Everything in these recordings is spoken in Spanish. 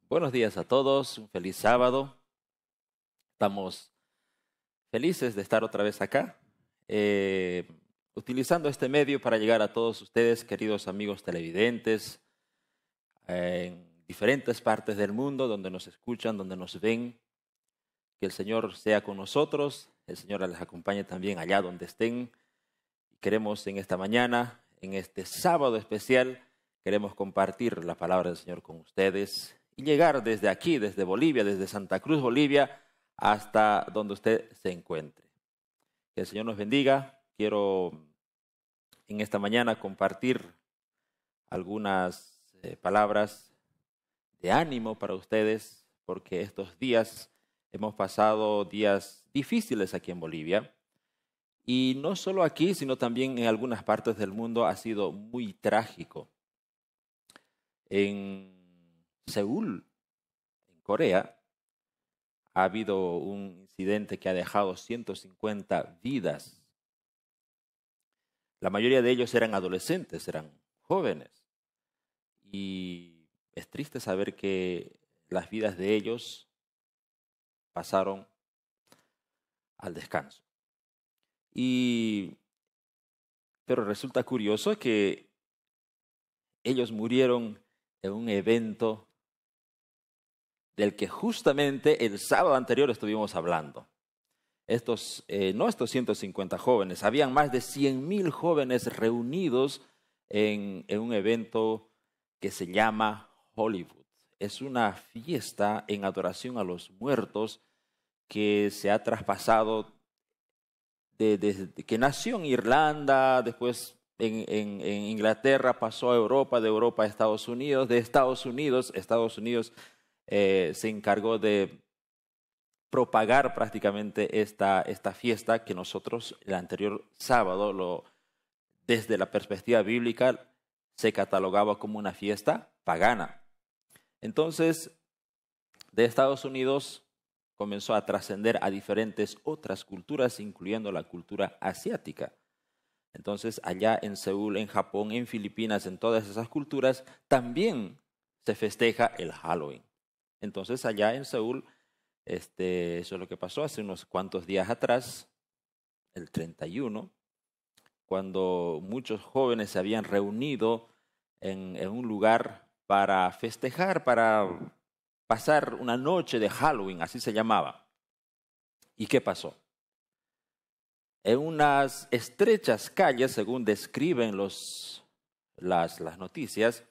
Buenos días a todos, un feliz sábado. Estamos felices de estar otra vez acá, utilizando este medio para llegar a todos ustedes, queridos amigos televidentes, en diferentes partes del mundo, donde nos escuchan, donde nos ven. Que el Señor sea con nosotros, el Señor les acompañe también allá donde estén. Queremos en esta mañana, en este sábado especial, queremos compartir la palabra del Señor con ustedes y llegar desde aquí, desde Bolivia, desde Santa Cruz, Bolivia, hasta donde usted se encuentre. Que el Señor nos bendiga. Quiero en esta mañana compartir algunas palabras de ánimo para ustedes, porque estos días hemos pasado días difíciles aquí en Bolivia. Y no solo aquí, sino también en algunas partes del mundo ha sido muy trágico. En Seúl, en Corea, ha habido un incidente que ha dejado 150 vidas. La mayoría de ellos eran adolescentes, eran jóvenes. Y es triste saber que las vidas de ellos pasaron al descanso. Pero resulta curioso que ellos murieron en un evento del que justamente el sábado anterior estuvimos hablando. No estos 150 jóvenes, habían más de 100,000 jóvenes reunidos en un evento que se llama Hollywood. Es una fiesta en adoración a los muertos que se ha traspasado desde que nació en Irlanda, después en Inglaterra, pasó a Europa, de Europa a Estados Unidos, de Estados Unidos se encargó de propagar prácticamente esta fiesta que nosotros el anterior sábado, desde la perspectiva bíblica, se catalogaba como una fiesta pagana. Entonces, de Estados Unidos comenzó a trascender a diferentes otras culturas, incluyendo la cultura asiática. Entonces, allá en Seúl, en Japón, en Filipinas, en todas esas culturas, también se festeja el Halloween. Entonces, allá en Seúl, eso es lo que pasó hace unos cuantos días atrás, el 31, cuando muchos jóvenes se habían reunido en un lugar para festejar, para pasar una noche de Halloween, así se llamaba. ¿Y qué pasó? En unas estrechas calles, según describen las noticias,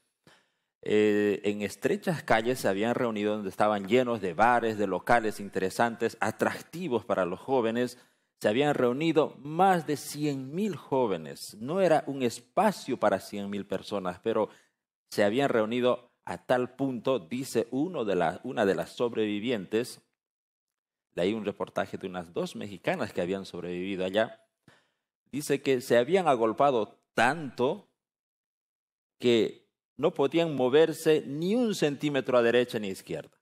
en estrechas calles se habían reunido donde estaban llenos de bares, de locales interesantes, atractivos para los jóvenes. Se habían reunido más de 100,000 jóvenes. No era un espacio para 100,000 personas, pero se habían reunido a tal punto, dice una de las sobrevivientes. Leí un reportaje de unas 2 mexicanas que habían sobrevivido allá. Dice que se habían agolpado tanto que no podían moverse ni un centímetro a derecha ni a izquierda.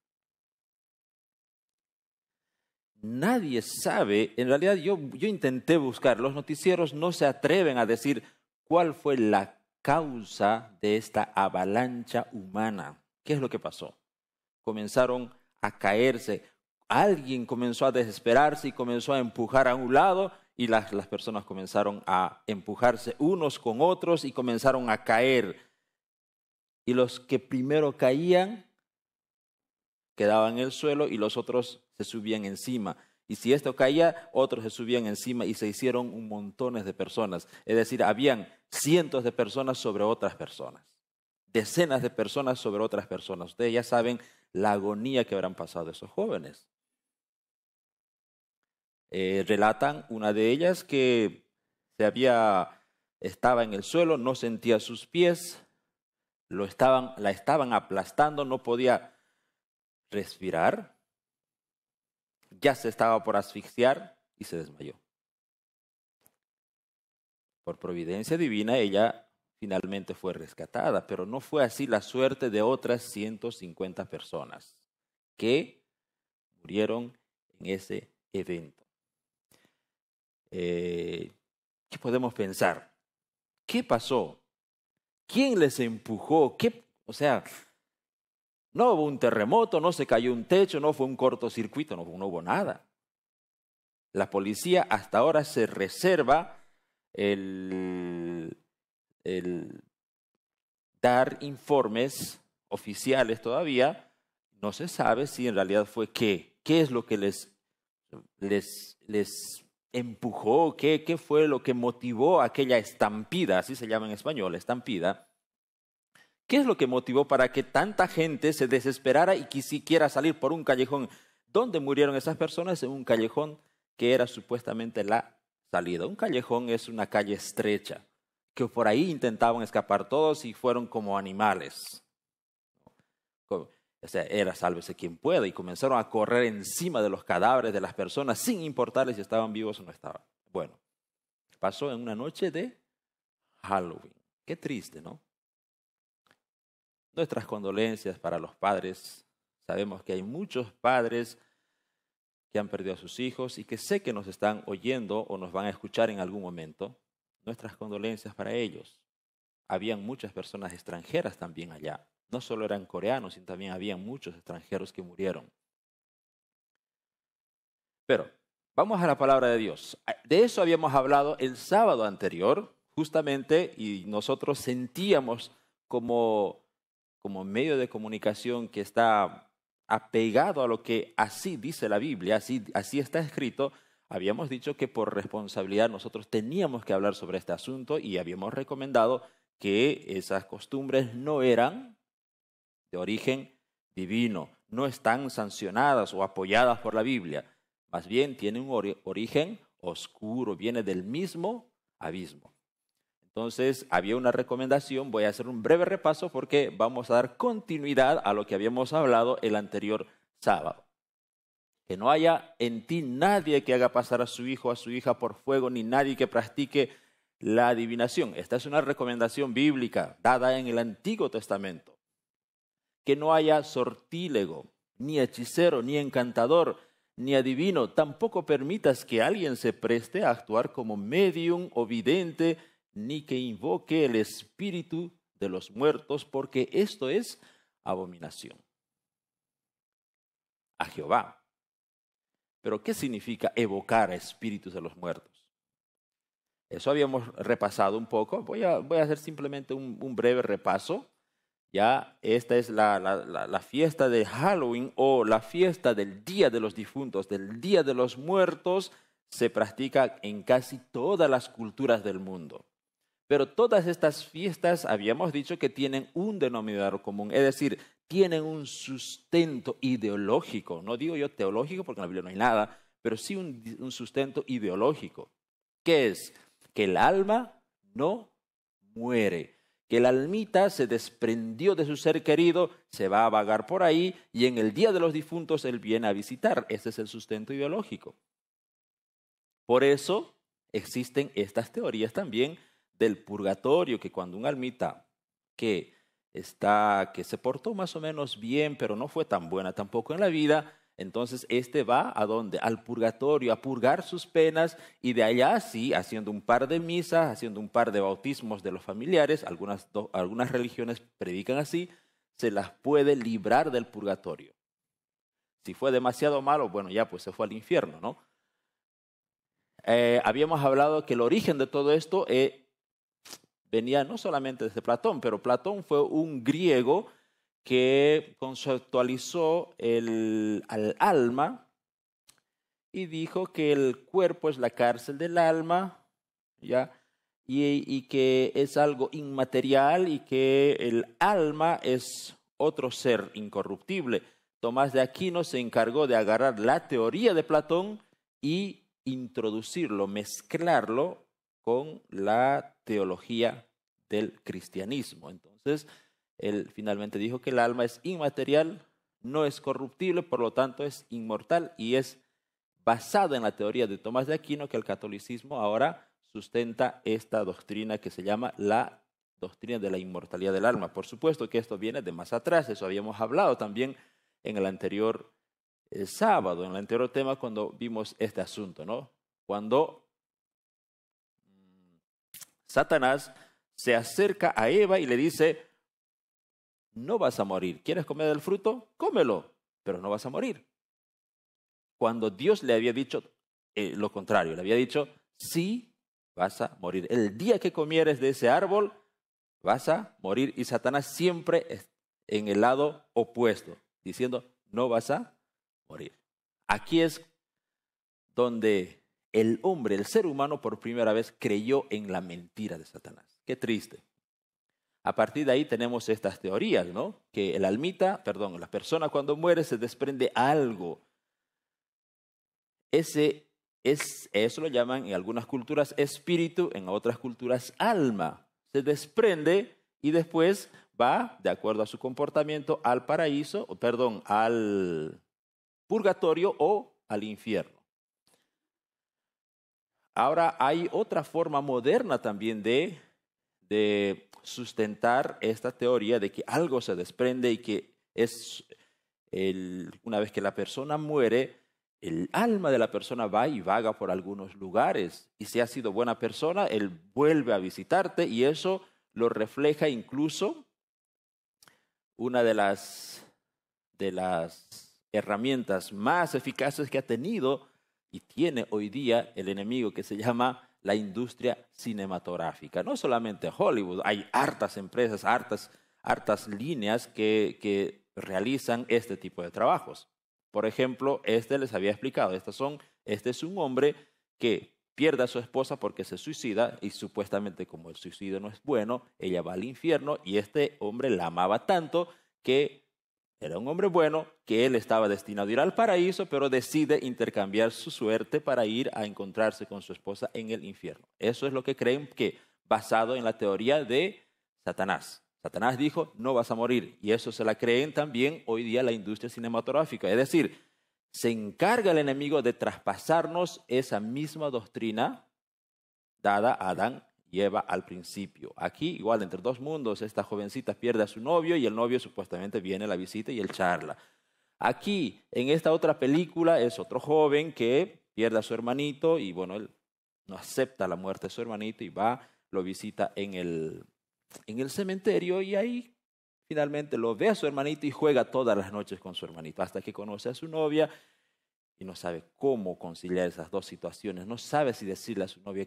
Nadie sabe, en realidad yo intenté buscar, los noticieros no se atreven a decir cuál fue la causa de esta avalancha humana. ¿Qué es lo que pasó? Comenzaron a caerse. Alguien comenzó a desesperarse y comenzó a empujar a un lado y las personas comenzaron a empujarse unos con otros y comenzaron a caer. Y los que primero caían quedaban en el suelo y los otros se subían encima. Y si esto caía, otros se subían encima y se hicieron un montones de personas. Es decir, habían cientos de personas sobre otras personas. Decenas de personas sobre otras personas. Ustedes ya saben la agonía que habrán pasado esos jóvenes. Relatan una de ellas que estaba en el suelo, no sentía sus pies, la estaban aplastando, no podía respirar, ya se estaba por asfixiar y se desmayó. Por providencia divina, ella finalmente fue rescatada, pero no fue así la suerte de otras 150 personas que murieron en ese evento. ¿Qué podemos pensar? ¿Qué pasó? ¿Quién les empujó? O sea, No hubo un terremoto, no se cayó un techo, no fue un cortocircuito, no hubo nada. La policía hasta ahora se reserva el dar informes oficiales todavía. No se sabe si en realidad fue qué es lo que les empujó, qué fue lo que motivó aquella estampida, así se llama en español, estampida. ¿Qué es lo que motivó para que tanta gente se desesperara y quisiera salir por un callejón? ¿Dónde murieron esas personas? En un callejón que era supuestamente la salida. Un callejón es una calle estrecha, que por ahí intentaban escapar todos y fueron como animales. O sea, era sálvese quien pueda, y comenzaron a correr encima de los cadáveres de las personas sin importarles si estaban vivos o no estaban. Bueno, pasó en una noche de Halloween. Qué triste, ¿no? Nuestras condolencias para los padres. Sabemos que hay muchos padres que han perdido a sus hijos y que sé que nos están oyendo o nos van a escuchar en algún momento. Nuestras condolencias para ellos. Habían muchas personas extranjeras también allá. No solo eran coreanos, sino también habían muchos extranjeros que murieron. Pero vamos a la palabra de Dios. De eso habíamos hablado el sábado anterior, justamente, y nosotros sentíamos como medio de comunicación que está apegado a lo que así dice la Biblia, así está escrito. Habíamos dicho que por responsabilidad nosotros teníamos que hablar sobre este asunto y habíamos recomendado que esas costumbres no eran de origen divino, no están sancionadas o apoyadas por la Biblia, más bien tienen un origen oscuro, viene del mismo abismo. Entonces, había una recomendación, voy a hacer un breve repaso porque vamos a dar continuidad a lo que habíamos hablado el anterior sábado. Que no haya en ti nadie que haga pasar a su hijo o a su hija por fuego, ni nadie que practique la adivinación. Esta es una recomendación bíblica dada en el Antiguo Testamento. Que no haya sortílego, ni hechicero, ni encantador, ni adivino. Tampoco permitas que alguien se preste a actuar como medium o vidente, ni que invoque el espíritu de los muertos, porque esto es abominación a Jehová. Pero ¿qué significa evocar a espíritus de los muertos? Eso habíamos repasado un poco. Voy a hacer simplemente un breve repaso. Ya esta es la fiesta de Halloween o la fiesta del Día de los Difuntos, del Día de los Muertos, se practica en casi todas las culturas del mundo. Pero todas estas fiestas habíamos dicho que tienen un denominador común, es decir, tienen un sustento ideológico. No digo yo teológico porque en la Biblia no hay nada, pero sí un sustento ideológico. ¿Qué es? Que el alma no muere, que el almita se desprendió de su ser querido, se va a vagar por ahí y en el Día de los Difuntos él viene a visitar. Ese es el sustento ideológico. Por eso existen estas teorías también del purgatorio, que cuando un almita que se portó más o menos bien, pero no fue tan buena tampoco en la vida, entonces va ¿a dónde? Al purgatorio, a purgar sus penas, y de allá sí, haciendo un par de misas, haciendo un par de bautismos de los familiares, algunas religiones predican así, se las puede librar del purgatorio. Si fue demasiado malo, bueno, ya pues se fue al infierno, ¿no? Habíamos hablado que el origen de todo esto venía no solamente desde Platón, pero Platón fue un griego que conceptualizó al alma y dijo que el cuerpo es la cárcel del alma, ¿ya? Y que es algo inmaterial y que el alma es otro ser incorruptible. Tomás de Aquino se encargó de agarrar la teoría de Platón y introducirlo, mezclarlo con la teología del cristianismo. Entonces, él finalmente dijo que el alma es inmaterial, no es corruptible, por lo tanto es inmortal, y es basado en la teoría de Tomás de Aquino que el catolicismo ahora sustenta esta doctrina que se llama la doctrina de la inmortalidad del alma. Por supuesto que esto viene de más atrás, eso habíamos hablado también en el anterior sábado, en el anterior tema cuando vimos este asunto, ¿no? Cuando Satanás se acerca a Eva y le dice, no vas a morir. ¿Quieres comer del fruto? Cómelo, pero no vas a morir. Cuando Dios le había dicho lo contrario, le había dicho, sí, vas a morir. El día que comieres de ese árbol, vas a morir. Y Satanás siempre es en el lado opuesto, diciendo, no vas a morir. Aquí es donde el hombre, el ser humano, por primera vez creyó en la mentira de Satanás. Qué triste. A partir de ahí tenemos estas teorías, ¿no? Que la persona cuando muere se desprende algo. Eso lo llaman en algunas culturas espíritu, en otras culturas alma. Se desprende y después va, de acuerdo a su comportamiento, al purgatorio o al infierno. Ahora hay otra forma moderna también de sustentar esta teoría de que algo se desprende y que una vez que la persona muere, el alma de la persona va y vaga por algunos lugares. Y si ha sido buena persona, él vuelve a visitarte y eso lo refleja incluso una de las herramientas más eficaces que ha tenido y tiene hoy día el enemigo, que se llama la industria cinematográfica. No solamente Hollywood, hay hartas empresas, hartas líneas que realizan este tipo de trabajos. Por ejemplo, les había explicado, este es un hombre que pierde a su esposa porque se suicida y supuestamente como el suicidio no es bueno, ella va al infierno y este hombre la amaba tanto que era un hombre bueno, que él estaba destinado a ir al paraíso, pero decide intercambiar su suerte para ir a encontrarse con su esposa en el infierno. Eso es lo que creen, que basado en la teoría de Satanás. Satanás dijo, no vas a morir. Y eso se la creen también hoy día la industria cinematográfica. Es decir, se encarga el enemigo de traspasarnos esa misma doctrina dada a Adán y Eva al principio. Aquí, igual, entre dos mundos, esta jovencita pierde a su novio y el novio supuestamente viene a la visita y él charla. Aquí, en esta otra película, es otro joven que pierde a su hermanito y, bueno, él no acepta la muerte de su hermanito y lo visita en el cementerio y ahí finalmente lo ve a su hermanito y juega todas las noches con su hermanito hasta que conoce a su novia y no sabe cómo conciliar esas dos situaciones. No sabe si decirle a su novia.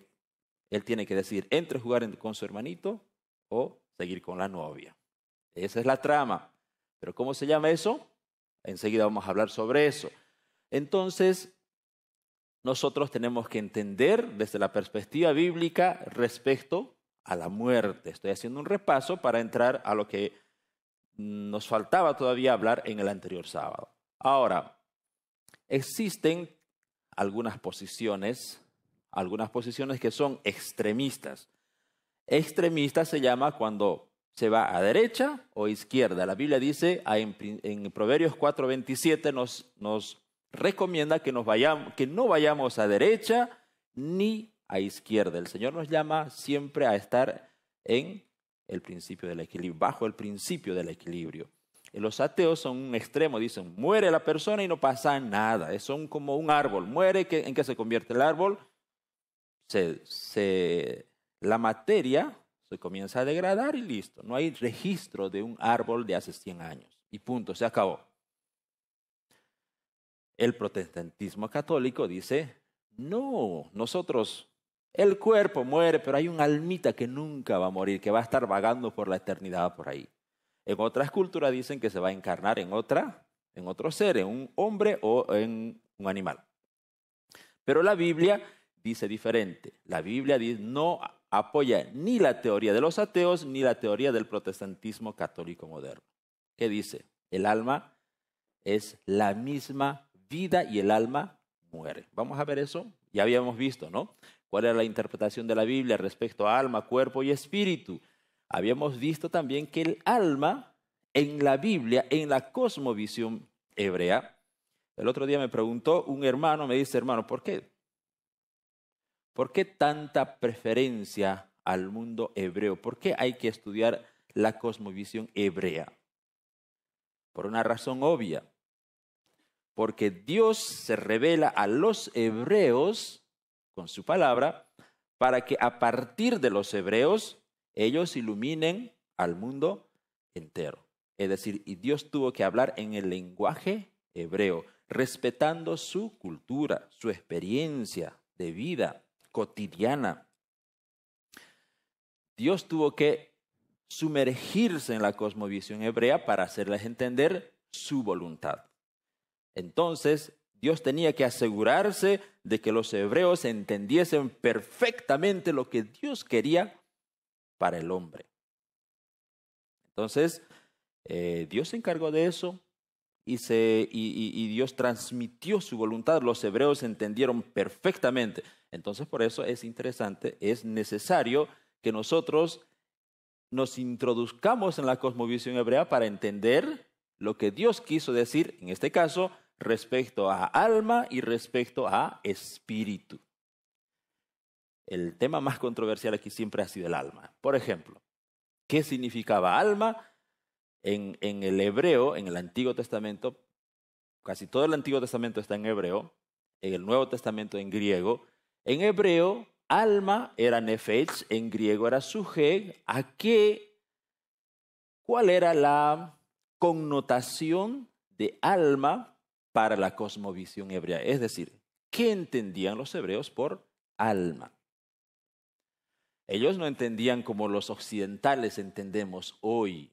Él tiene que decir entre jugar con su hermanito o seguir con la novia. Esa es la trama. ¿Pero cómo se llama eso? Enseguida vamos a hablar sobre eso. Entonces, nosotros tenemos que entender desde la perspectiva bíblica respecto a la muerte. Estoy haciendo un repaso para entrar a lo que nos faltaba todavía hablar en el anterior sábado. Ahora, existen algunas posiciones que son extremistas. Extremista se llama cuando se va a derecha o izquierda. La Biblia dice en Proverbios 4:27 nos recomienda que no vayamos a derecha ni a izquierda. El Señor nos llama siempre a estar en el principio del equilibrio, bajo el principio del equilibrio. Los ateos son un extremo, dicen, muere la persona y no pasa nada. Son como un árbol. Muere, ¿en qué se convierte el árbol? La materia se comienza a degradar y listo. No hay registro de un árbol de hace 100 años. Y punto, se acabó. El protestantismo católico dice, no, el cuerpo muere, pero hay un almita que nunca va a morir, que va a estar vagando por la eternidad por ahí. En otras culturas dicen que se va a encarnar en otro ser, en un hombre o en un animal. Pero la Biblia dice diferente. La Biblia no apoya ni la teoría de los ateos ni la teoría del protestantismo católico moderno. ¿Qué dice? El alma es la misma vida y el alma muere. Vamos a ver eso. Ya habíamos visto, ¿no? ¿Cuál era la interpretación de la Biblia respecto a alma, cuerpo y espíritu? Habíamos visto también que el alma en la Biblia, en la cosmovisión hebrea, el otro día me preguntó un hermano, me dice, hermano, ¿por qué? ¿Por qué tanta preferencia al mundo hebreo? ¿Por qué hay que estudiar la cosmovisión hebrea? Por una razón obvia. Porque Dios se revela a los hebreos con su palabra para que a partir de los hebreos ellos iluminen al mundo entero. Es decir, y Dios tuvo que hablar en el lenguaje hebreo, respetando su cultura, su experiencia de vida cotidiana. Dios tuvo que sumergirse en la cosmovisión hebrea para hacerles entender su voluntad. Entonces, Dios tenía que asegurarse de que los hebreos entendiesen perfectamente lo que Dios quería para el hombre. Entonces, Dios se encargó de eso y Dios transmitió su voluntad. Los hebreos entendieron perfectamente. Entonces, por eso es interesante, es necesario que nosotros nos introduzcamos en la cosmovisión hebrea para entender lo que Dios quiso decir, en este caso, respecto a alma y respecto a espíritu. El tema más controversial aquí siempre ha sido el alma. Por ejemplo, ¿qué significaba alma? En el hebreo, en el Antiguo Testamento, casi todo el Antiguo Testamento está en hebreo, en el Nuevo Testamento en griego. En hebreo, alma era nefesh, en griego era suje. ¿Cuál era la connotación de alma para la cosmovisión hebrea? Es decir, ¿qué entendían los hebreos por alma? Ellos no entendían como los occidentales entendemos hoy.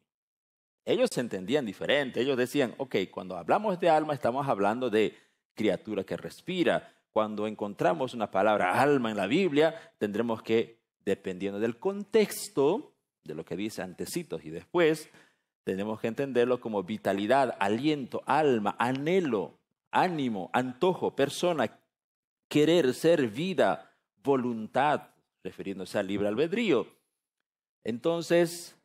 Ellos se entendían diferente. Ellos decían, ok, cuando hablamos de alma estamos hablando de criatura que respira. Cuando encontramos una palabra alma en la Biblia, tendremos que, dependiendo del contexto, de lo que dice antecitos y después, tenemos que entenderlo como vitalidad, aliento, alma, anhelo, ánimo, antojo, persona, querer, ser, vida, voluntad, refiriéndose al libre albedrío. Entonces,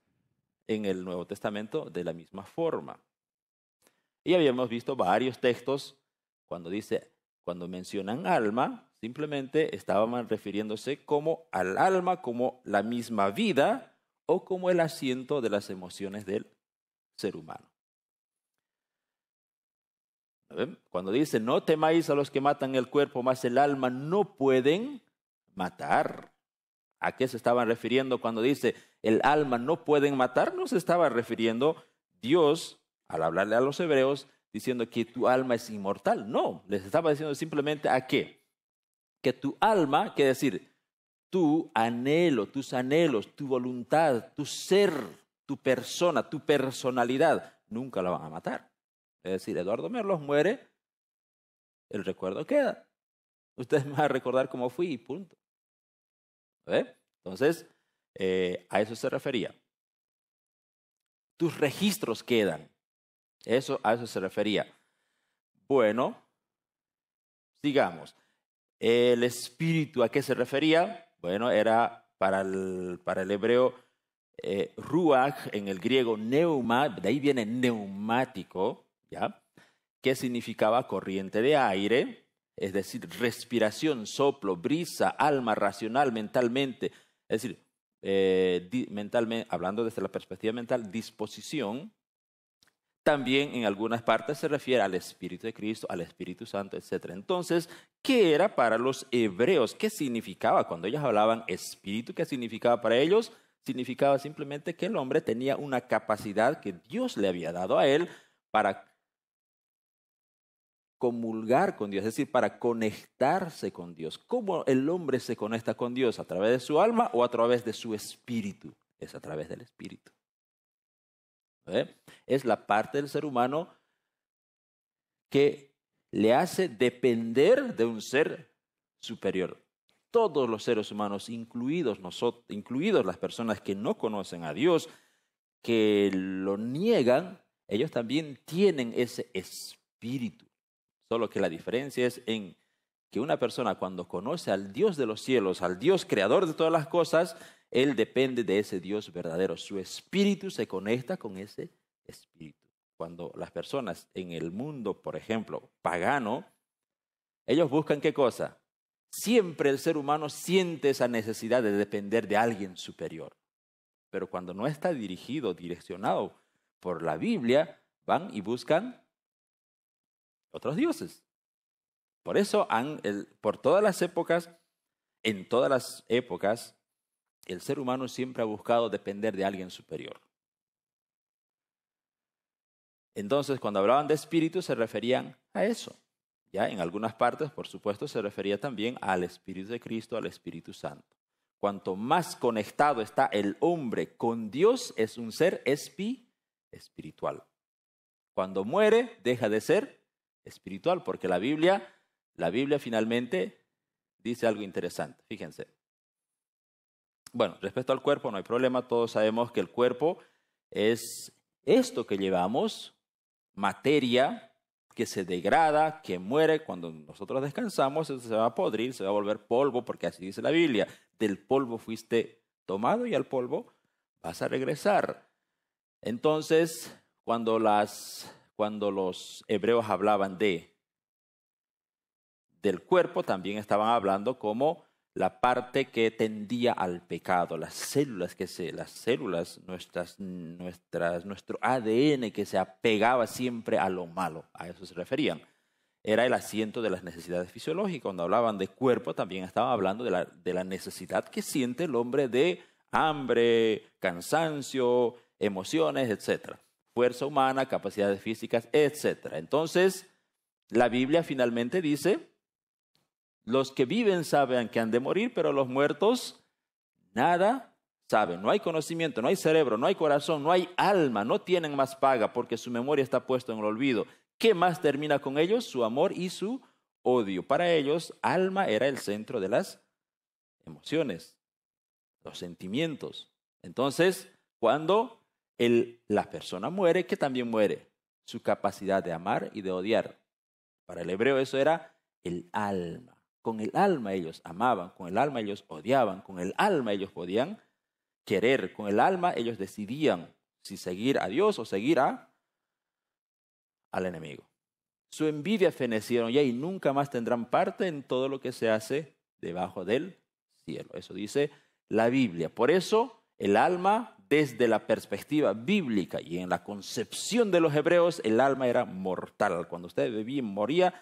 en el Nuevo Testamento de la misma forma. Y habíamos visto varios textos cuando mencionan alma, simplemente estaban refiriéndose como al alma, como la misma vida o como el asiento de las emociones del ser humano. Cuando dice, no temáis a los que matan el cuerpo, mas el alma no pueden matar. ¿A qué se estaban refiriendo cuando dice el alma no pueden matar? No se estaba refiriendo Dios, al hablarle a los hebreos, diciendo que tu alma es inmortal. No, les estaba diciendo simplemente ¿a qué? Que tu alma, quiere decir, tu anhelo, tus anhelos, tu voluntad, tu ser, tu persona, tu personalidad, nunca la van a matar. Es decir, Eduardo Merlos muere, el recuerdo queda. Ustedes me van a recordar cómo fui y punto. Entonces, a eso se refería. Tus registros quedan. A eso se refería. Bueno, sigamos. El espíritu, ¿a qué se refería? Bueno, era para el hebreo ruach, en el griego neuma, de ahí viene neumático, ¿ya? Que significaba corriente de aire, es decir, respiración, soplo, brisa, alma, racional, mentalmente, es decir, mentalmente, hablando desde la perspectiva mental, disposición. También en algunas partes se refiere al Espíritu de Cristo, al Espíritu Santo, etc. Entonces, ¿qué era para los hebreos? ¿Qué significaba cuando ellos hablaban espíritu? ¿Qué significaba para ellos? Significaba simplemente que el hombre tenía una capacidad que Dios le había dado a él para comulgar con Dios, es decir, para conectarse con Dios. ¿Cómo el hombre se conecta con Dios? ¿A través de su alma o a través de su espíritu? Es a través del espíritu. Es la parte del ser humano que le hace depender de un ser superior. Todos los seres humanos, incluidos nosotros, incluidos las personas que no conocen a Dios, que lo niegan, ellos también tienen ese espíritu. Solo que la diferencia es en que una persona cuando conoce al Dios de los cielos, al Dios creador de todas las cosas, él depende de ese Dios verdadero. Su espíritu se conecta con ese espíritu. Cuando las personas en el mundo, por ejemplo, pagano, ellos buscan ¿qué cosa? Siempre el ser humano siente esa necesidad de depender de alguien superior. Pero cuando no está direccionado por la Biblia, van y buscan otros dioses. Por eso, por todas las épocas, en todas las épocas, el ser humano siempre ha buscado depender de alguien superior. Entonces, cuando hablaban de espíritu, se referían a eso. Ya en algunas partes, por supuesto, se refería también al Espíritu de Cristo, al Espíritu Santo. Cuanto más conectado está el hombre con Dios, es un ser espiritual. Cuando muere, deja de ser espiritual, porque la Biblia finalmente dice algo interesante. Fíjense. Bueno, respecto al cuerpo no hay problema. Todos sabemos que el cuerpo es esto que llevamos, materia que se degrada, que muere. Cuando nosotros descansamos, eso se va a podrir, se va a volver polvo, porque así dice la Biblia. Del polvo fuiste tomado y al polvo vas a regresar. Entonces, cuando los hebreos hablaban del cuerpo, también estaban hablando como la parte que tendía al pecado, nuestro ADN que se apegaba siempre a lo malo, a eso se referían. Era el asiento de las necesidades fisiológicas. Cuando hablaban de cuerpo, también estaban hablando de la necesidad que siente el hombre de hambre, cansancio, emociones, etc. Fuerza humana, capacidades físicas, etc. Entonces, la Biblia finalmente dice: los que viven saben que han de morir, pero los muertos nada saben. No hay conocimiento, no hay cerebro, no hay corazón, no hay alma, no tienen más paga porque su memoria está puesta en el olvido. ¿Qué más termina con ellos? Su amor y su odio. Para ellos, alma era el centro de las emociones, los sentimientos. Entonces, cuando la persona muere, ¿qué también muere? Su capacidad de amar y de odiar. Para el hebreo eso era el alma. Con el alma ellos amaban, con el alma ellos odiaban, con el alma ellos podían querer, con el alma ellos decidían si seguir a Dios o seguir al enemigo. Su envidia fenecieron ya y nunca más tendrán parte en todo lo que se hace debajo del cielo. Eso dice la Biblia. Por eso el alma, desde la perspectiva bíblica y en la concepción de los hebreos, el alma era mortal. Cuando usted bebía, moría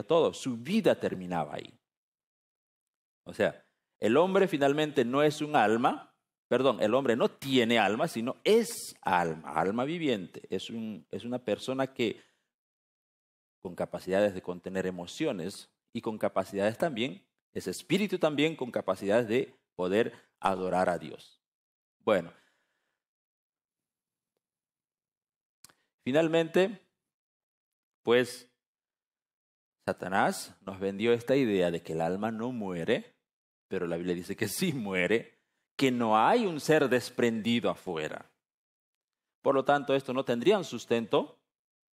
todo. Su vida terminaba ahí. O sea, el hombre finalmente no es un alma. Perdón, el hombre no tiene alma, sino es alma viviente. Es una persona que con capacidades de contener emociones y con capacidades también, es espíritu también con capacidades de poder adorar a Dios. Bueno, finalmente, pues Satanás nos vendió esta idea de que el alma no muere, pero la Biblia dice que sí muere, que no hay un ser desprendido afuera. Por lo tanto, esto no tendría un sustento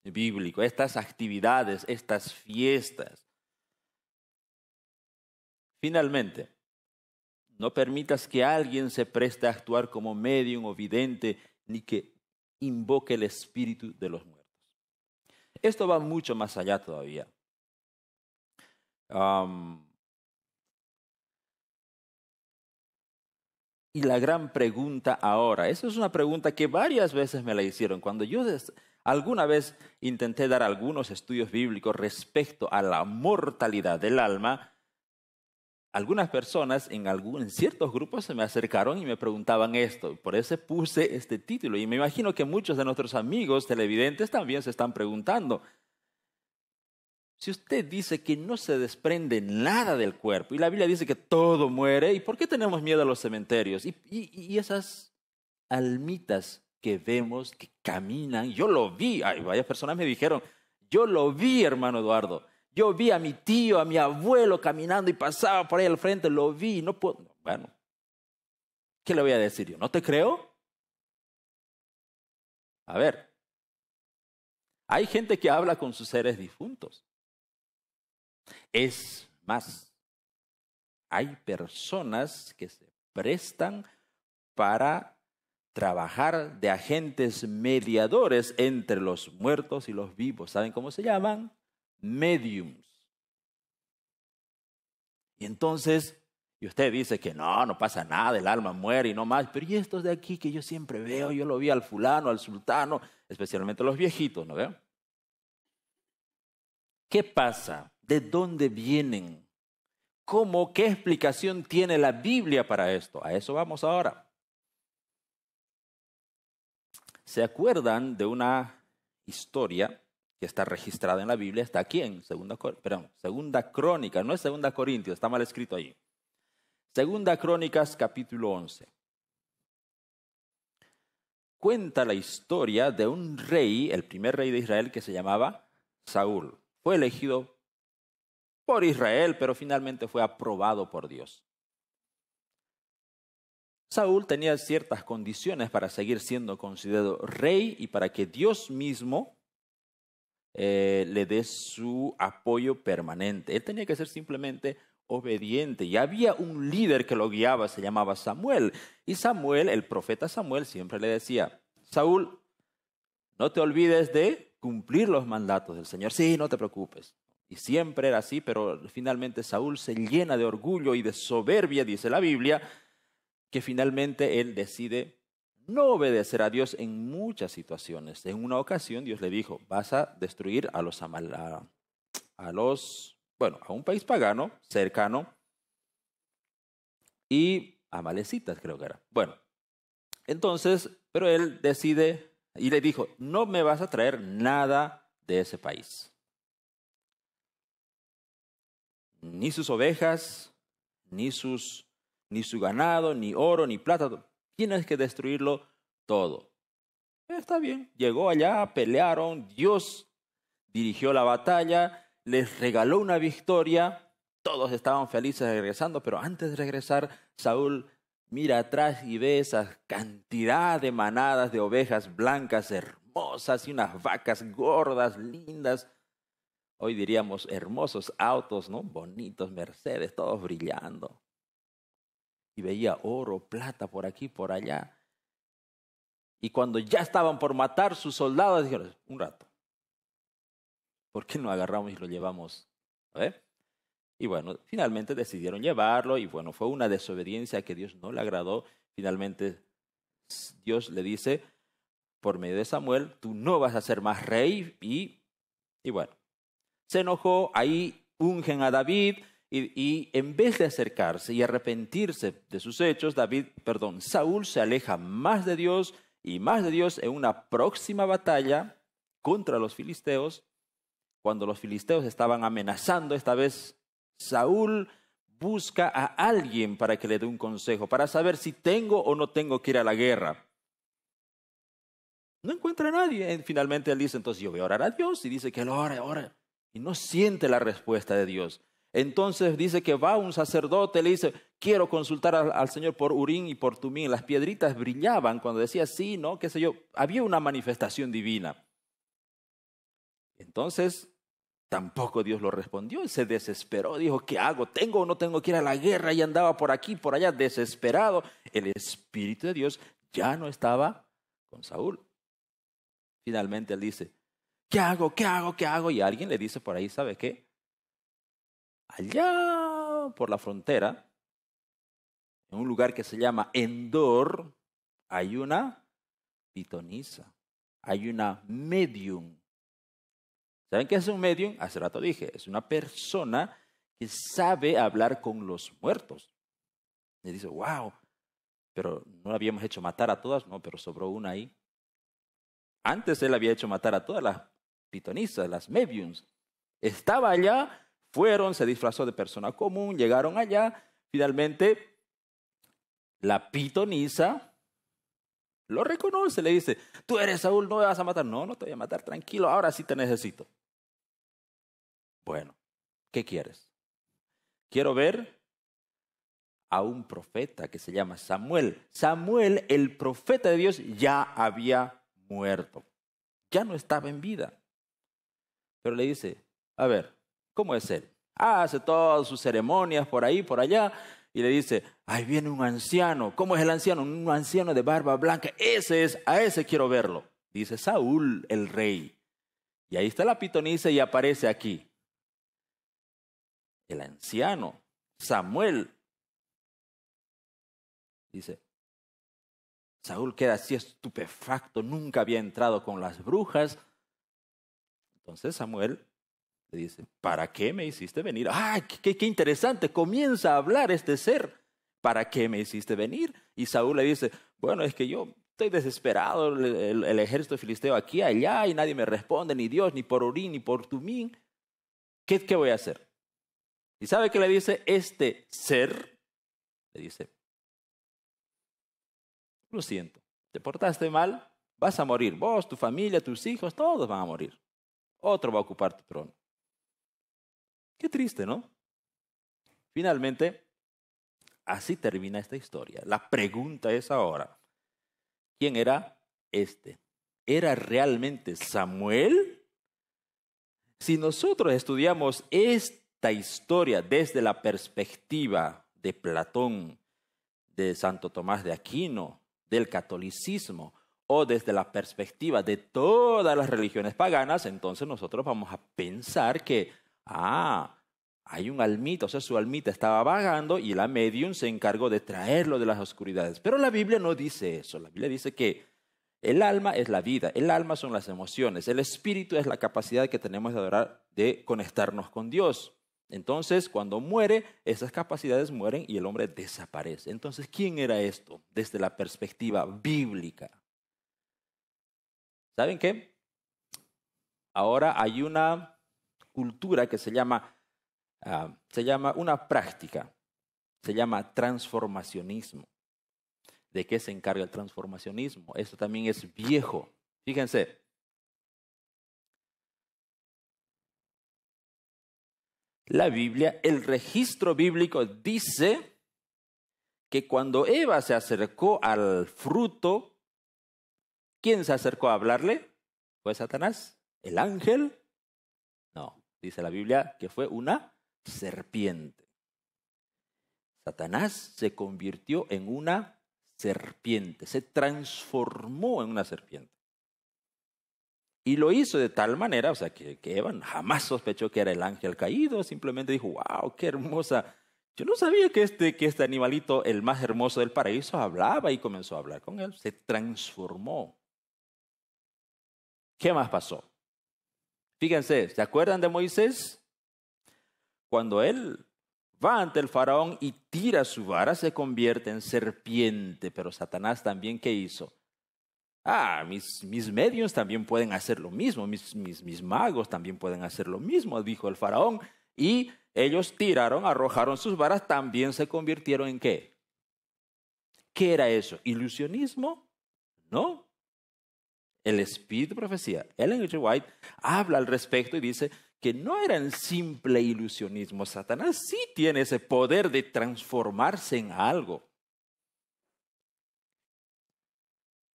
bíblico, estas actividades, estas fiestas. Finalmente, no permitas que alguien se preste a actuar como médium o vidente, ni que invoque el espíritu de los muertos. Esto va mucho más allá todavía. Y la gran pregunta ahora, esa es una pregunta que varias veces me la hicieron. Cuando yo alguna vez intenté dar algunos estudios bíblicos respecto a la mortalidad del alma, algunas personas en ciertos grupos se me acercaron y me preguntaban esto. Por eso puse este título. Y me imagino que muchos de nuestros amigos televidentes también se están preguntando: si usted dice que no se desprende nada del cuerpo y la Biblia dice que todo muere, ¿y por qué tenemos miedo a los cementerios? Y esas almitas que vemos, que caminan, yo lo vi, varias personas me dijeron, yo lo vi, hermano Eduardo, yo vi a mi tío, a mi abuelo caminando y pasaba por ahí al frente, lo vi, no puedo. Bueno, ¿qué le voy a decir yo? ¿No te creo? A ver, hay gente que habla con sus seres difuntos. Es más, hay personas que se prestan para trabajar de agentes mediadores entre los muertos y los vivos. ¿Saben cómo se llaman? Mediums. Y entonces, y usted dice que no pasa nada, el alma muere y no más. Pero ¿y estos de aquí que yo siempre veo? Yo lo vi al fulano, al sultano, especialmente los viejitos, ¿no veo? ¿Qué pasa? ¿De dónde vienen? ¿Cómo? ¿Qué explicación tiene la Biblia para esto? A eso vamos ahora. ¿Se acuerdan de una historia que está registrada en la Biblia está aquí en Segunda Crónicas, no es Segunda Corintios, está mal escrito ahí. Segunda Crónicas, capítulo 11. Cuenta la historia de un rey, el primer rey de Israel, que se llamaba Saúl. Fue elegido por Israel, pero finalmente fue aprobado por Dios. Saúl tenía ciertas condiciones para seguir siendo considerado rey y para que Dios mismo le dé su apoyo permanente. Él tenía que ser simplemente obediente. Y había un líder que lo guiaba, se llamaba Samuel. Y Samuel, el profeta Samuel, siempre le decía: Saúl, no te olvides de cumplir los mandatos del Señor. Sí, no te preocupes. Y siempre era así, pero finalmente Saúl se llena de orgullo y de soberbia, dice la Biblia, que finalmente él decide no obedecer a Dios en muchas situaciones. En una ocasión Dios le dijo: vas a destruir a un país pagano cercano y amalecitas, creo que era. Bueno, entonces, pero él decide y le dijo: no me vas a traer nada de ese país. Ni sus ovejas, ni su ganado, ni oro, ni plata. Tienes que destruirlo todo. Está bien. Llegó allá, pelearon, Dios dirigió la batalla, les regaló una victoria. Todos estaban felices regresando, pero antes de regresar, Saúl mira atrás y ve esa cantidad de manadas de ovejas blancas hermosas y unas vacas gordas, lindas. Hoy diríamos hermosos autos, ¿no? Bonitos, Mercedes, todos brillando. Y veía oro, plata por aquí, por allá. Y cuando ya estaban por matar sus soldados, dijeron: un rato, ¿por qué no agarramos y lo llevamos? Y bueno, finalmente decidieron llevarlo y bueno, fue una desobediencia que Dios no le agradó. Finalmente Dios le dice por medio de Samuel: tú no vas a ser más rey. Y bueno, se enojó, ahí ungen a David y en vez de acercarse y arrepentirse de sus hechos, Saúl se aleja más de Dios y más de Dios en una próxima batalla contra los filisteos. Cuando los filisteos estaban amenazando, esta vez Saúl busca a alguien para que le dé un consejo, para saber si tengo o no tengo que ir a la guerra. No encuentra a nadie. Finalmente él dice: entonces yo voy a orar a Dios, y dice que él ora, y no siente la respuesta de Dios. Entonces dice que va un sacerdote, le dice: quiero consultar al Señor por Urim y por Tumim. Las piedritas brillaban cuando decía sí, no, qué sé yo. Había una manifestación divina. Entonces tampoco Dios lo respondió y se desesperó. Dijo: ¿qué hago? ¿Tengo o no tengo que ir a la guerra? Y andaba por aquí, por allá, desesperado. El Espíritu de Dios ya no estaba con Saúl. Finalmente él dice: ¿qué hago? ¿Qué hago? ¿Qué hago? Y alguien le dice por ahí: ¿sabe qué? Allá por la frontera, en un lugar que se llama Endor, hay una pitonisa, hay una medium. ¿Saben qué es un medium? Hace rato dije, es una persona que sabe hablar con los muertos. Y dice: wow, pero no la habíamos hecho matar a todas. No, pero sobró una ahí. Antes él había hecho matar a todas las pitonisas, las mediums. Estaba allá. Fueron, se disfrazó de persona común, llegaron allá. Finalmente, la pitonisa lo reconoce, le dice: tú eres Saúl, no me vas a matar. No, no te voy a matar, tranquilo, ahora sí te necesito. Bueno, ¿qué quieres? Quiero ver a un profeta que se llama Samuel. Samuel, el profeta de Dios, ya había muerto. Ya no estaba en vida. Pero le dice: a ver, ¿cómo es él? Hace todas sus ceremonias por ahí, por allá, y le dice: ahí viene un anciano. ¿Cómo es el anciano? Un anciano de barba blanca. A ese quiero verlo. Dice Saúl, el rey. Y ahí está la pitonisa y aparece aquí. El anciano, Samuel. Dice, Saúl queda así estupefacto, nunca había entrado con las brujas. Entonces Samuel le dice: ¿para qué me hiciste venir? ¡Ah, qué interesante! Comienza a hablar este ser. ¿Para qué me hiciste venir? Y Saúl le dice: bueno, es que yo estoy desesperado, el ejército filisteo aquí, allá, y nadie me responde, ni Dios, ni por Urín, ni por Tumín. ¿Qué voy a hacer? ¿Y sabe qué le dice este ser? Le dice, lo siento, te portaste mal, vas a morir. Vos, tu familia, tus hijos, todos van a morir. Otro va a ocupar tu trono. Qué triste, ¿no? Finalmente, así termina esta historia. La pregunta es ahora, ¿quién era este? ¿Era realmente Samuel? Si nosotros estudiamos esta historia desde la perspectiva de Platón, de Santo Tomás de Aquino, del catolicismo, o desde la perspectiva de todas las religiones paganas, entonces nosotros vamos a pensar que, hay un almita, o sea, su almita estaba vagando y la medium se encargó de traerlo de las oscuridades. Pero la Biblia no dice eso. La Biblia dice que el alma es la vida, el alma son las emociones, el espíritu es la capacidad que tenemos de adorar, de conectarnos con Dios. Entonces, cuando muere, esas capacidades mueren y el hombre desaparece. Entonces, ¿quién era esto desde la perspectiva bíblica? ¿Saben qué? Ahora hay una cultura que se llama una práctica, se llama transformacionismo. ¿De qué se encarga el transformacionismo? Esto también es viejo. Fíjense. La Biblia, el registro bíblico dice que cuando Eva se acercó al fruto, ¿quién se acercó a hablarle? ¿Fue Satanás? ¿El ángel? No, dice la Biblia que fue una serpiente. Satanás se convirtió en una serpiente, se transformó en una serpiente. Y lo hizo de tal manera, o sea, que Eva jamás sospechó que era el ángel caído, simplemente dijo, wow, qué hermosa. Yo no sabía que este animalito, el más hermoso del paraíso, hablaba, y comenzó a hablar con él, se transformó. ¿Qué más pasó? Fíjense, ¿se acuerdan de Moisés? Cuando él va ante el faraón y tira su vara, se convierte en serpiente. Pero Satanás también, ¿qué hizo? Mis medios también pueden hacer lo mismo, mis magos también pueden hacer lo mismo, dijo el faraón. Y ellos tiraron, arrojaron sus varas, también se convirtieron en ¿qué? ¿Qué era eso? ¿Ilusionismo? No. El espíritu de profecía, Ellen G. White, habla al respecto y dice que no era el simple ilusionismo. Satanás sí tiene ese poder de transformarse en algo.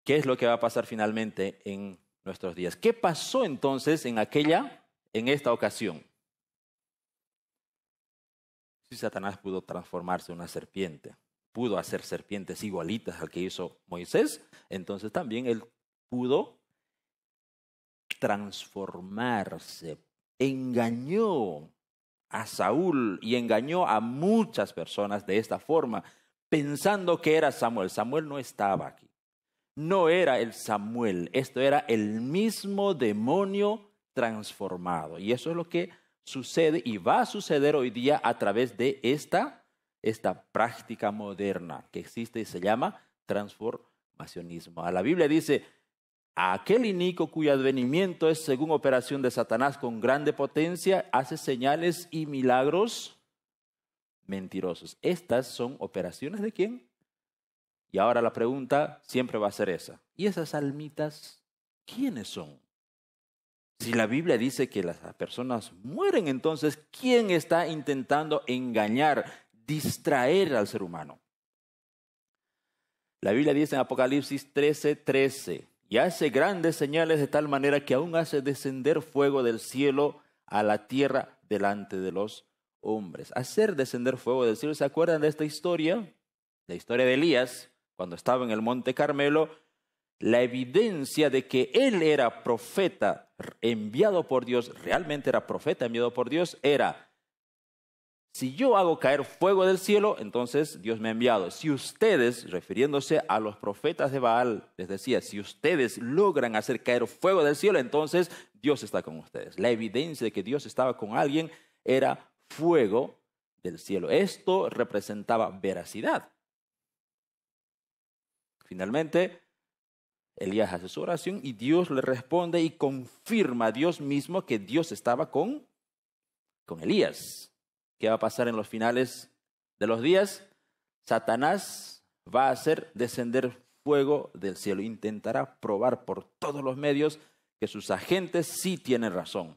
¿Qué es lo que va a pasar finalmente en nuestros días? ¿Qué pasó entonces en esta ocasión? Si Satanás pudo transformarse en una serpiente, pudo hacer serpientes igualitas al que hizo Moisés, entonces también él pudo transformarse. Engañó a Saúl y engañó a muchas personas de esta forma, pensando que era Samuel. Samuel no estaba aquí. No era el Samuel, esto era el mismo demonio transformado. Y eso es lo que sucede y va a suceder hoy día a través de esta práctica moderna que existe y se llama transformacionismo. A la Biblia dice, a aquel inicuo cuyo advenimiento es según operación de Satanás con grande potencia, hace señales y milagros mentirosos. Estas son operaciones ¿de quién? Y ahora la pregunta siempre va a ser esa. ¿Y esas almitas quiénes son? Si la Biblia dice que las personas mueren, entonces, ¿quién está intentando engañar, distraer al ser humano? La Biblia dice en Apocalipsis 13:13, y hace grandes señales de tal manera que aún hace descender fuego del cielo a la tierra delante de los hombres. Hacer descender fuego del cielo. ¿Se acuerdan de esta historia? La historia de Elías, cuando estaba en el Monte Carmelo, la evidencia de que él era profeta enviado por Dios, realmente era profeta enviado por Dios, era, si yo hago caer fuego del cielo, entonces Dios me ha enviado. Si ustedes, refiriéndose a los profetas de Baal, les decía, si ustedes logran hacer caer fuego del cielo, entonces Dios está con ustedes. La evidencia de que Dios estaba con alguien era fuego del cielo. Esto representaba veracidad. Finalmente, Elías hace su oración y Dios le responde y confirma a Dios mismo que Dios estaba con Elías. ¿Qué va a pasar en los finales de los días? Satanás va a hacer descender fuego del cielo. Intentará probar por todos los medios que sus agentes sí tienen razón,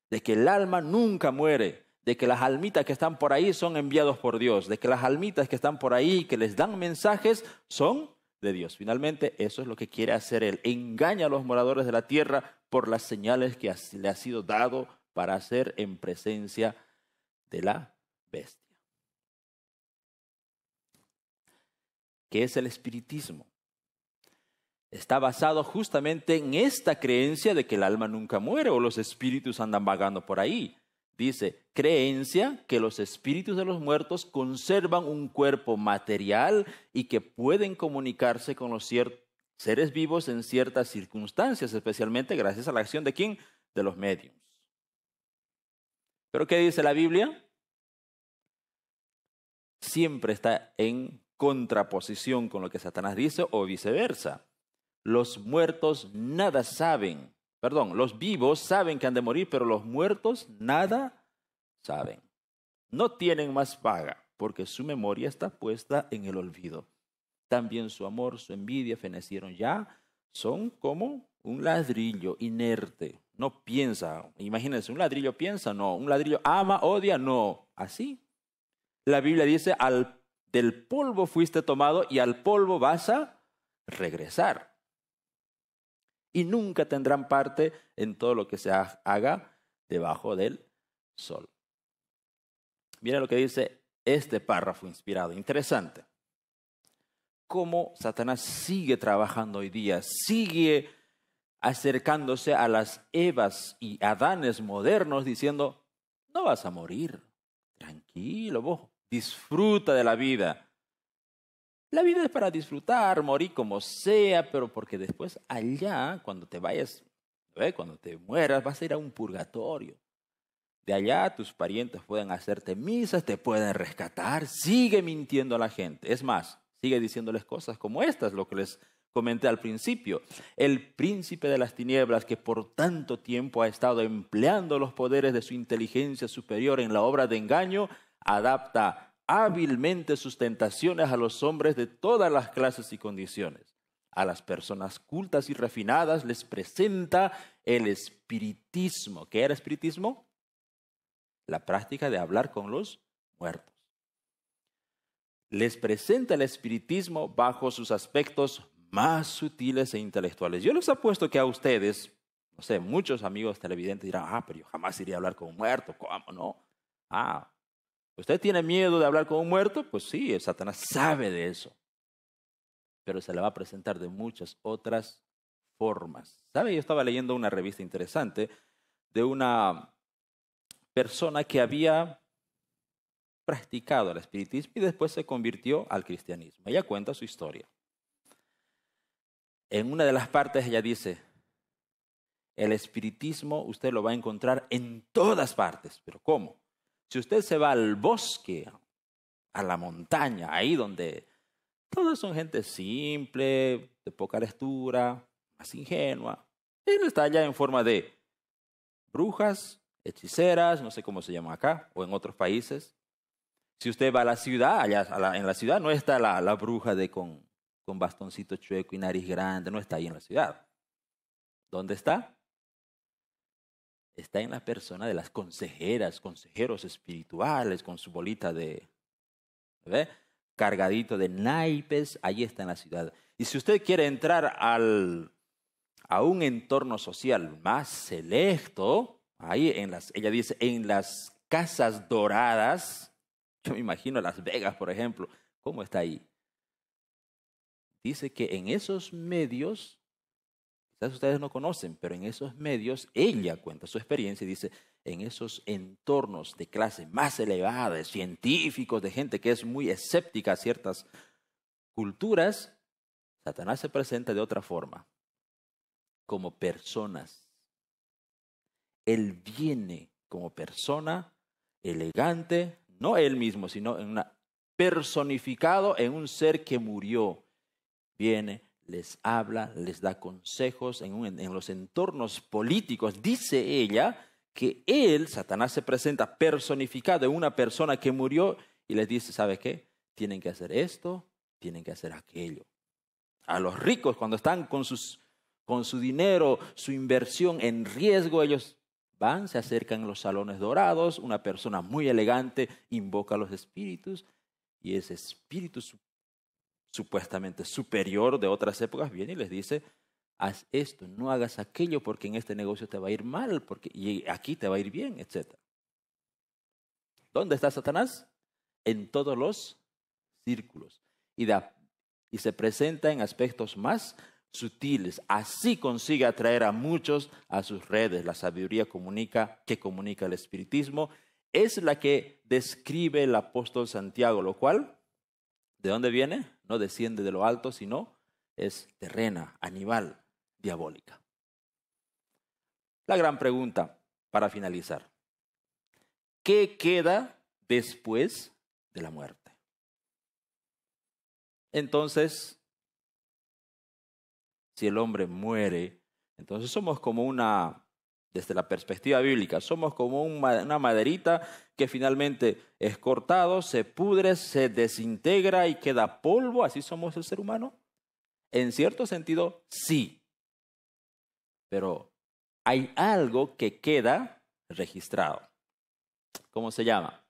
de que el alma nunca muere, de que las almitas que están por ahí son enviados por Dios, de que las almitas que están por ahí que les dan mensajes son de Dios. Finalmente, eso es lo que quiere hacer él. Engaña a los moradores de la tierra por las señales que le ha sido dado para hacer en presencia de la bestia. ¿Qué es el espiritismo? Está basado justamente en esta creencia de que el alma nunca muere o los espíritus andan vagando por ahí. Dice, creencia que los espíritus de los muertos conservan un cuerpo material y que pueden comunicarse con los seres vivos en ciertas circunstancias, especialmente gracias a la acción de ¿quién? De los médiums. ¿Pero qué dice la Biblia? Siempre está en contraposición con lo que Satanás dice o viceversa. Los muertos nada saben. Los vivos saben que han de morir, pero los muertos nada saben. No tienen más paga, porque su memoria está puesta en el olvido. También su amor, su envidia fenecieron ya. Son como un ladrillo inerte. No piensa. Imagínense, un ladrillo piensa, no. Un ladrillo ama, odia, no. Así. La Biblia dice, del polvo fuiste tomado y al polvo vas a regresar. Y nunca tendrán parte en todo lo que se haga debajo del sol. Mira lo que dice este párrafo inspirado. Interesante. Cómo Satanás sigue trabajando hoy día, sigue acercándose a las Evas y Adanes modernos diciendo, no vas a morir, tranquilo, vos disfruta de la vida. La vida es para disfrutar, morir como sea, pero porque después allá, cuando te vayas, cuando te mueras, vas a ir a un purgatorio. De allá tus parientes pueden hacerte misas, te pueden rescatar. Sigue mintiendo a la gente. Es más, sigue diciéndoles cosas como estas, lo que les comenté al principio. El príncipe de las tinieblas que por tanto tiempo ha estado empleando los poderes de su inteligencia superior en la obra de engaño, adapta hábilmente sus tentaciones a los hombres de todas las clases y condiciones. A las personas cultas y refinadas les presenta el espiritismo. ¿Qué era espiritismo? La práctica de hablar con los muertos. Les presenta el espiritismo bajo sus aspectos más sutiles e intelectuales. Yo les apuesto que a ustedes, no sé, muchos amigos televidentes dirán, pero yo jamás iría a hablar con un muerto, ¿cómo no? ¿Usted tiene miedo de hablar con un muerto? Pues sí, Satanás sabe de eso. Pero se le va a presentar de muchas otras formas. ¿Sabe? Yo estaba leyendo una revista interesante de una persona que había practicado el espiritismo y después se convirtió al cristianismo. Ella cuenta su historia. En una de las partes ella dice, el espiritismo usted lo va a encontrar en todas partes. ¿Pero cómo? Si usted se va al bosque, a la montaña, ahí donde todos son gente simple, de poca lectura, más ingenua, él está allá en forma de brujas, hechiceras, no sé cómo se llama acá, o en otros países. Si usted va a la ciudad, allá en la ciudad no está la bruja con bastoncito chueco y nariz grande, no está ahí en la ciudad. ¿Dónde está? Está en la persona de las consejeras, consejeros espirituales, con su bolita cargadito de naipes, ahí está en la ciudad. Y si usted quiere entrar a un entorno social más selecto, ahí ella dice, en las casas doradas, yo me imagino Las Vegas, por ejemplo, ¿cómo está ahí? Dice que en esos medios, quizás ustedes no conocen, pero en esos medios, ella cuenta su experiencia y dice, en esos entornos de clase más elevada, de científicos, de gente que es muy escéptica a ciertas culturas, Satanás se presenta de otra forma, como personas. Él viene como persona elegante, no él mismo, sino personificado en un ser que murió. Viene, les habla, les da consejos en los entornos políticos. Dice ella que él, Satanás, se presenta personificado en una persona que murió y les dice, ¿sabe qué? Tienen que hacer esto, tienen que hacer aquello. A los ricos, cuando están con su dinero, su inversión en riesgo, ellos van, se acercan a los salones dorados, una persona muy elegante invoca a los espíritus y ese espíritu supuestamente superior de otras épocas viene y les dice, haz esto, no hagas aquello porque en este negocio te va a ir mal y aquí te va a ir bien, etc. ¿Dónde está Satanás? En todos los círculos y se presenta en aspectos más sutiles. Así consigue atraer a muchos a sus redes. La sabiduría que comunica el espiritismo es la que describe el apóstol Santiago, lo cual, ¿de dónde viene? No desciende de lo alto, sino es terrena, animal, diabólica. La gran pregunta para finalizar. ¿Qué queda después de la muerte? Entonces, si el hombre muere, entonces somos como desde la perspectiva bíblica, somos como una maderita que finalmente es cortado, se pudre, se desintegra y queda polvo. ¿Así somos el ser humano? En cierto sentido, sí. Pero hay algo que queda registrado. ¿Cómo se llama?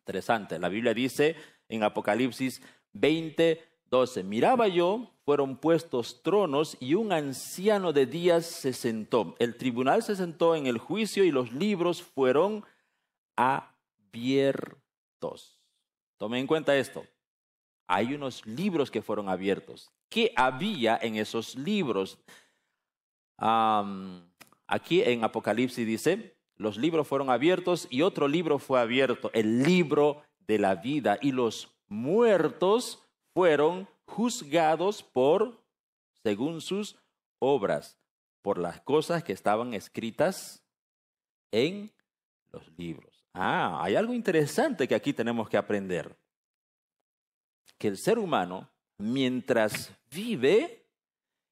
Interesante. La Biblia dice en Apocalipsis 20:12, miraba yo, fueron puestos tronos y un anciano de días se sentó. El tribunal se sentó en el juicio y los libros fueron abiertos. Tomen en cuenta esto. Hay unos libros que fueron abiertos. ¿Qué había en esos libros? Aquí en Apocalipsis dice, los libros fueron abiertos y otro libro fue abierto, el libro de la vida, y los muertos fueron juzgados según sus obras, por las cosas que estaban escritas en los libros. Hay algo interesante que aquí tenemos que aprender. Que el ser humano, mientras vive,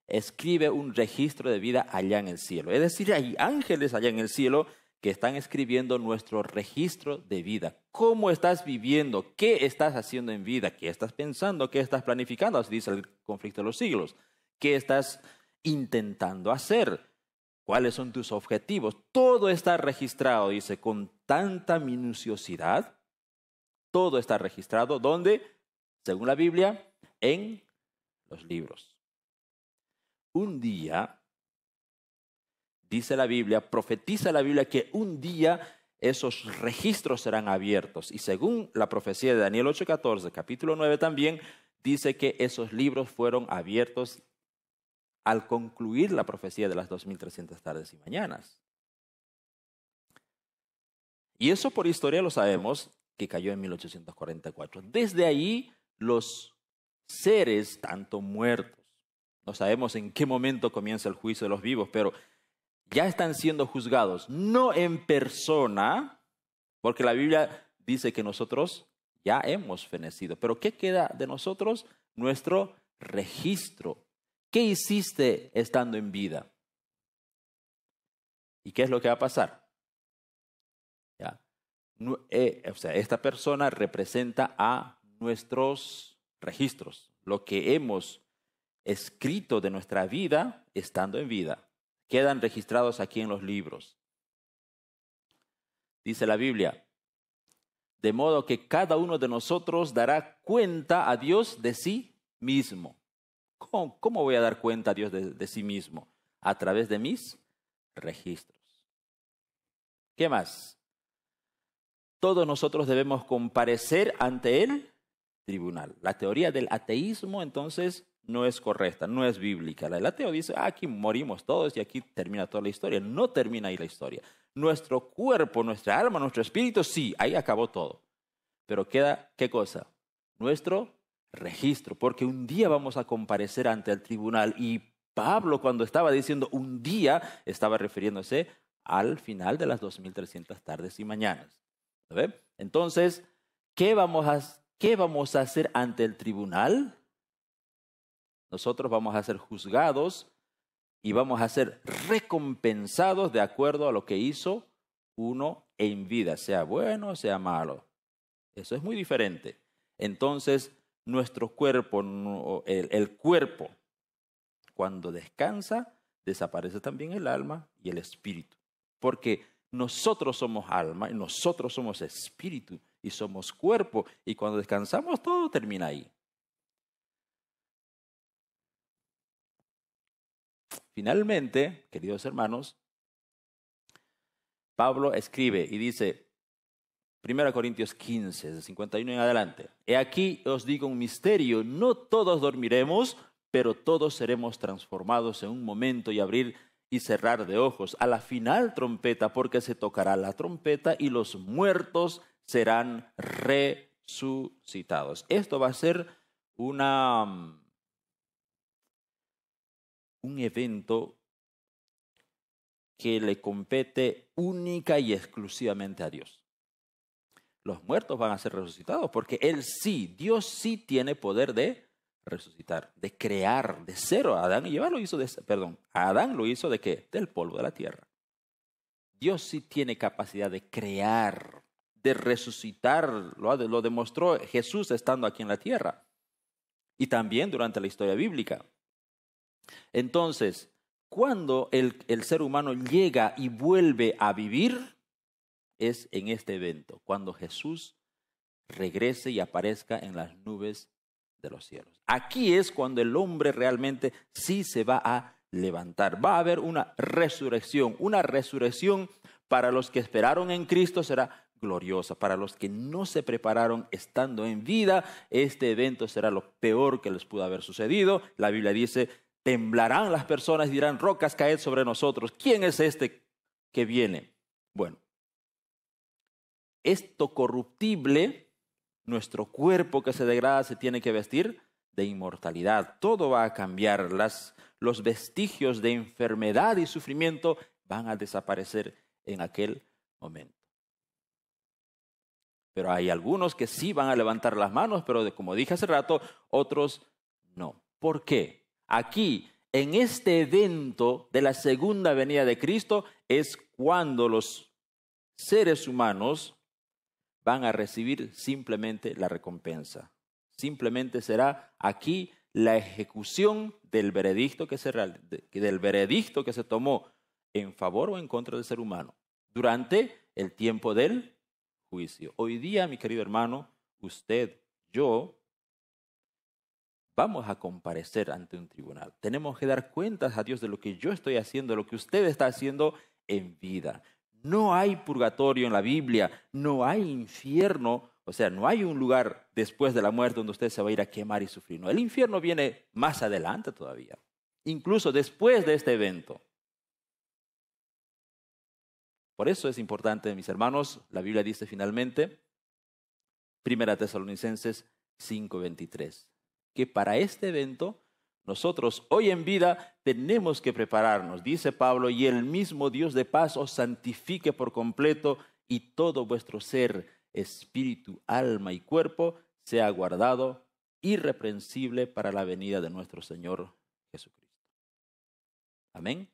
escribe un registro de vida allá en el cielo. Es decir, hay ángeles allá en el cielo que están escribiendo nuestro registro de vida. ¿Cómo estás viviendo? ¿Qué estás haciendo en vida? ¿Qué estás pensando? ¿Qué estás planificando? Así dice el conflicto de los siglos. ¿Qué estás intentando hacer? ¿Cuáles son tus objetivos? Todo está registrado, dice, con tanta minuciosidad. Todo está registrado. ¿Dónde? Según la Biblia, en los libros. Un día, dice la Biblia, profetiza la Biblia que un día esos registros serán abiertos. Y según la profecía de Daniel 8:14, capítulo 9 también, dice que esos libros fueron abiertos al concluir la profecía de las 2300 tardes y mañanas. Y eso por historia lo sabemos, que cayó en 1844. Desde ahí, los seres, tanto muertos, no sabemos en qué momento comienza el juicio de los vivos, pero ya están siendo juzgados, no en persona, porque la Biblia dice que nosotros ya hemos fenecido. Pero ¿qué queda de nosotros? Nuestro registro. ¿Qué hiciste estando en vida? ¿Y qué es lo que va a pasar? ¿Ya? Esta persona representa a nuestros registros, lo que hemos escrito de nuestra vida estando en vida. Quedan registrados aquí en los libros. Dice la Biblia, de modo que cada uno de nosotros dará cuenta a Dios de sí mismo. ¿Cómo voy a dar cuenta a Dios de sí mismo? A través de mis registros. ¿Qué más? Todos nosotros debemos comparecer ante el tribunal. La teoría del ateísmo, entonces, no es correcta, no es bíblica. El ateo dice, aquí morimos todos y aquí termina toda la historia. No termina ahí la historia. Nuestro cuerpo, nuestra alma, nuestro espíritu, sí, ahí acabó todo. Pero queda, ¿qué cosa? Nuestro registro, porque un día vamos a comparecer ante el tribunal. Y Pablo, cuando estaba diciendo un día, estaba refiriéndose al final de las 2300 tardes y mañanas. ¿Ve? Entonces, ¿qué vamos a hacer ante el tribunal? Nosotros vamos a ser juzgados y vamos a ser recompensados de acuerdo a lo que hizo uno en vida, sea bueno o sea malo. Eso es muy diferente. Entonces, nuestro cuerpo, el cuerpo, cuando descansa, desaparece también el alma y el espíritu. Porque nosotros somos alma y nosotros somos espíritu y somos cuerpo. Y cuando descansamos, todo termina ahí. Finalmente, queridos hermanos, Pablo escribe y dice, 1 Corintios 15, de 51 en adelante, he aquí os digo un misterio, no todos dormiremos, pero todos seremos transformados en un momento y abrir y cerrar de ojos. A la final trompeta, porque se tocará la trompeta y los muertos serán resucitados. Esto va a ser un evento que le compete única y exclusivamente a Dios. Los muertos van a ser resucitados porque Dios sí tiene poder de resucitar, de crear de cero. Adán lo hizo de ¿qué? Del polvo de la tierra. Dios sí tiene capacidad de crear, de resucitar. Lo demostró Jesús estando aquí en la tierra y también durante la historia bíblica. Entonces, cuando el ser humano llega y vuelve a vivir, es en este evento, cuando Jesús regrese y aparezca en las nubes de los cielos. Aquí es cuando el hombre realmente sí se va a levantar. Va a haber una resurrección para los que esperaron en Cristo será gloriosa. Para los que no se prepararon estando en vida, este evento será lo peor que les pudo haber sucedido. La Biblia dice, temblarán las personas y dirán, rocas caed sobre nosotros. ¿Quién es este que viene? Bueno, esto corruptible, nuestro cuerpo que se degrada, se tiene que vestir de inmortalidad. Todo va a cambiar. Los vestigios de enfermedad y sufrimiento van a desaparecer en aquel momento. Pero hay algunos que sí van a levantar las manos, pero como dije hace rato, otros no. ¿Por qué? Aquí, en este evento de la segunda venida de Cristo, es cuando los seres humanos van a recibir simplemente la recompensa. Simplemente será aquí la ejecución del veredicto que se tomó en favor o en contra del ser humano durante el tiempo del juicio. Hoy día, mi querido hermano, usted, yo, vamos a comparecer ante un tribunal. Tenemos que dar cuentas a Dios de lo que yo estoy haciendo, de lo que usted está haciendo en vida. No hay purgatorio en la Biblia, no hay infierno, o sea, no hay un lugar después de la muerte donde usted se va a ir a quemar y sufrir. No, el infierno viene más adelante todavía, incluso después de este evento. Por eso es importante, mis hermanos, la Biblia dice finalmente, 1 Tesalonicenses 5:23, que para este evento nosotros hoy en vida tenemos que prepararnos, dice Pablo, y el mismo Dios de paz os santifique por completo y todo vuestro ser, espíritu, alma y cuerpo sea guardado irreprensible para la venida de nuestro Señor Jesucristo. Amén.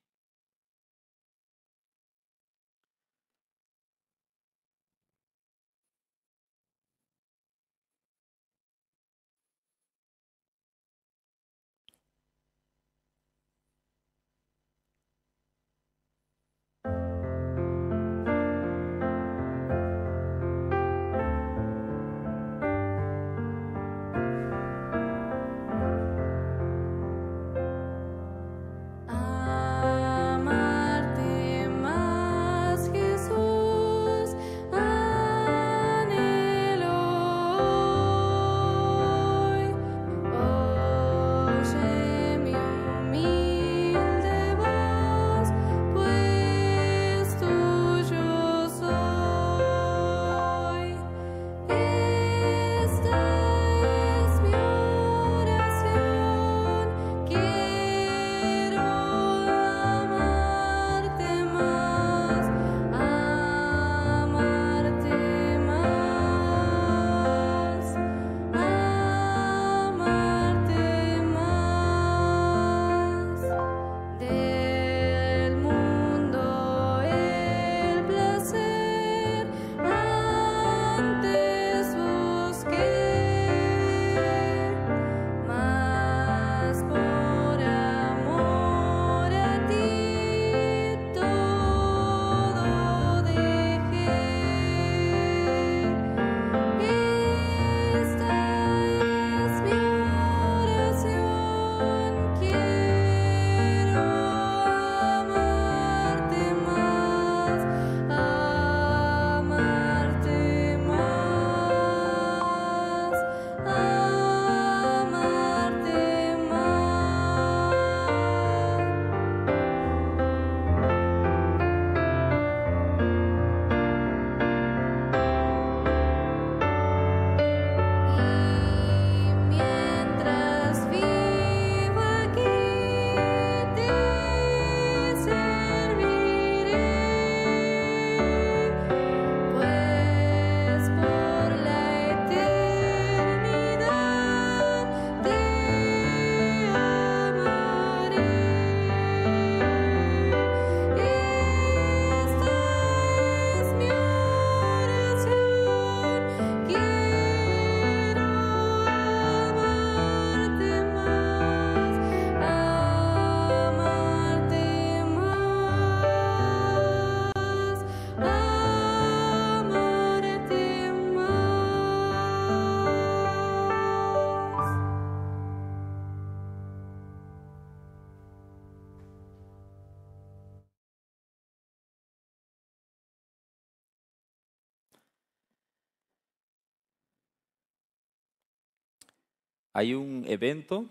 Hay un evento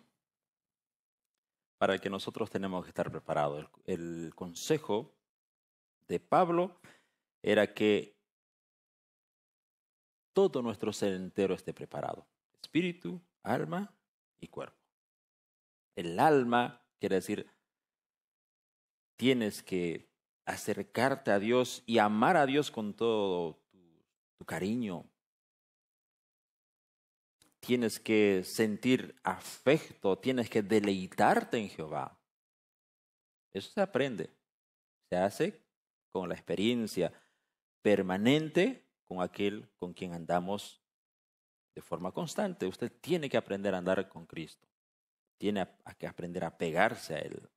para el que nosotros tenemos que estar preparados. El consejo de Pablo era que todo nuestro ser entero esté preparado. Espíritu, alma y cuerpo. El alma quiere decir, tienes que acercarte a Dios y amar a Dios con todo tu cariño. Tienes que sentir afecto, tienes que deleitarte en Jehová. Eso se aprende, se hace con la experiencia permanente con aquel con quien andamos de forma constante. Usted tiene que aprender a andar con Cristo, tiene que aprender a pegarse a Él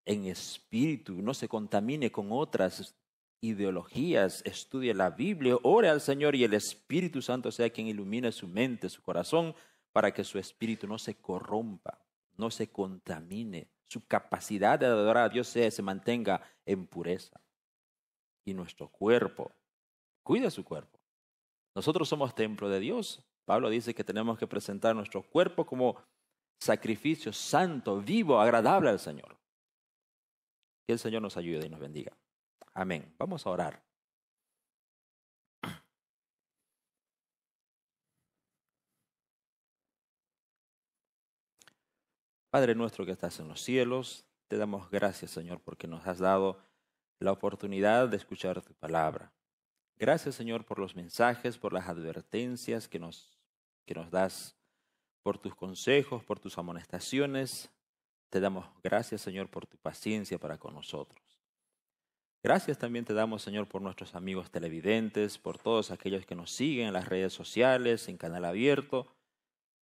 en espíritu, no se contamine con otras ideologías, estudie la Biblia, ore al Señor y el Espíritu Santo sea quien ilumine su mente, su corazón, para que su espíritu no se corrompa, no se contamine, su capacidad de adorar a Dios se mantenga en pureza. Y nuestro cuerpo, cuida su cuerpo. Nosotros somos templo de Dios. Pablo dice que tenemos que presentar nuestro cuerpo como sacrificio santo, vivo, agradable al Señor. Que el Señor nos ayude y nos bendiga. Amén. Vamos a orar. Padre nuestro que estás en los cielos, te damos gracias, Señor, porque nos has dado la oportunidad de escuchar tu palabra. Gracias, Señor, por los mensajes, por las advertencias que nos das, por tus consejos, por tus amonestaciones. Te damos gracias, Señor, por tu paciencia para con nosotros. Gracias también te damos, Señor, por nuestros amigos televidentes, por todos aquellos que nos siguen en las redes sociales, en Canal Abierto.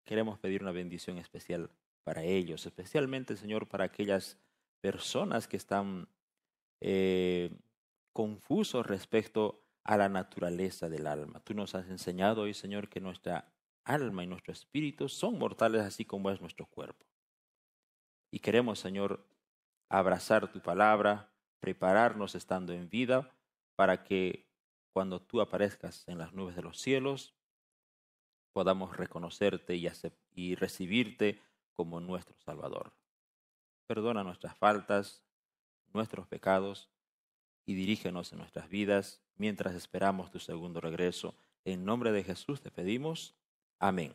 Queremos pedir una bendición especial para ellos, especialmente, Señor, para aquellas personas que están confusos respecto a la naturaleza del alma. Tú nos has enseñado hoy, Señor, que nuestra alma y nuestro espíritu son mortales así como es nuestro cuerpo. Y queremos, Señor, abrazar tu palabra, prepararnos estando en vida para que cuando tú aparezcas en las nubes de los cielos podamos reconocerte y recibirte como nuestro Salvador. Perdona nuestras faltas, nuestros pecados y dirígenos en nuestras vidas mientras esperamos tu segundo regreso. En nombre de Jesús te pedimos. Amén.